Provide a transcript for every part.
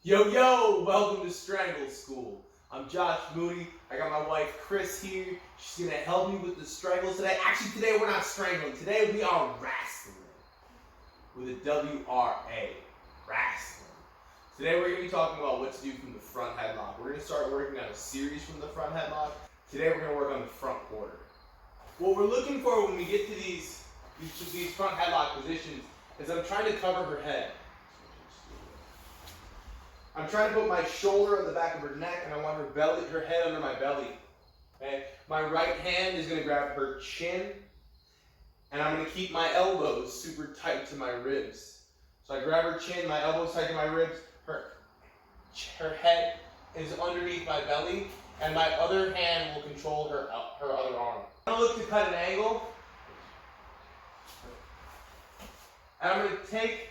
Yo, yo, welcome to Strangle School. I'm Josh Moody. I got my wife Chris here. She's gonna help me with the strangles today. Actually, today we're not strangling. Today we are wrestling with a W-R-A, wrestling. Today we're gonna be talking about what to do from the front headlock. We're gonna start working on a series from the front headlock. Today we're gonna work on the front quarter. What we're looking for when we get to these front headlock positions is I'm trying to cover her head. I'm trying to put my shoulder on the back of her neck, and I want her head under my belly. Okay? My right hand is going to grab her chin, and I'm going to keep my elbows super tight to my ribs. So I grab her chin, my elbows tight to my ribs, her head is underneath my belly, and my other hand will control her other arm. I'm going to look to cut an angle, and I'm going to take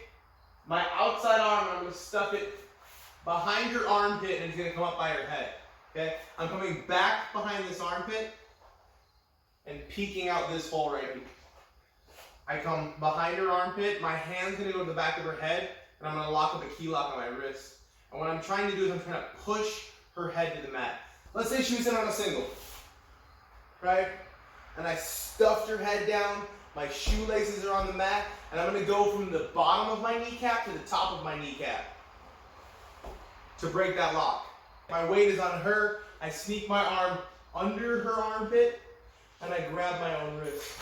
my outside arm and I'm going to stuff it behind her armpit, and it's going to come up by her head. Okay? I'm coming back behind this armpit and peeking out this hole right here. I come behind her armpit, my hand's going to go to the back of her head, and I'm going to lock up a key lock on my wrist. And what I'm trying to do is I'm trying to push her head to the mat. Let's say she was in on a single. Right? And I stuffed her head down, my shoelaces are on the mat, and I'm going to go from the bottom of my kneecap to the top of my kneecap to break that lock. My weight is on her. I sneak my arm under her armpit and I grab my own wrist.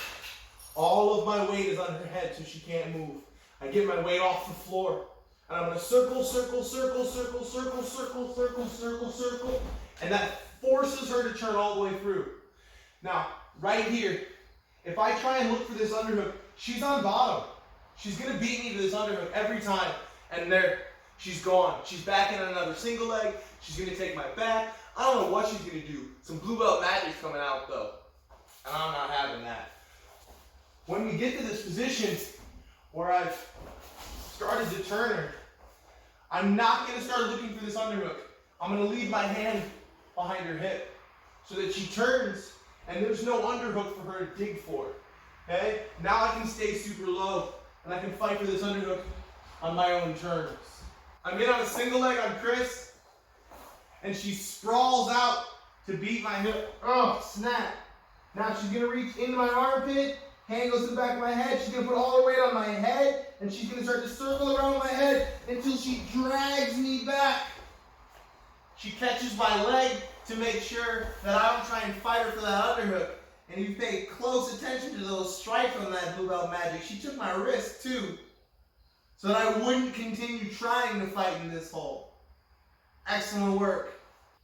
All of my weight is on her head so she can't move. I get my weight off the floor and I'm going to circle, circle, circle, circle, circle, circle, circle, circle, circle, and that forces her to turn all the way through. Now, right here, if I try and look for this underhook, she's on bottom. She's going to beat me to this underhook every time, and there, she's gone. She's back in on another single leg. She's going to take my back. I don't know what she's going to do. Some blue belt magic's coming out though. And I'm not having that. When we get to this position where I've started to turn her, I'm not going to start looking for this underhook. I'm going to leave my hand behind her hip so that she turns and there's no underhook for her to dig for. Okay? Now I can stay super low and I can fight for this underhook on my own terms. I'm in on a single leg on Chris, and she sprawls out to beat my hip. Oh, snap. Now she's going to reach into my armpit, hand goes to the back of my head, she's going to put all her weight on my head, and she's going to start to circle around my head until she drags me back. She catches my leg to make sure that I don't try and fight her for that underhook. And if you pay close attention to those stripes on that blue belt magic, she took my wrist too, so that I wouldn't continue trying to fight in this hole. Excellent work.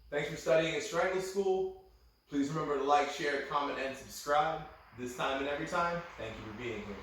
Thanks for studying at Strangle School. Please remember to like, share, comment, and subscribe. This time and every time, thank you for being here.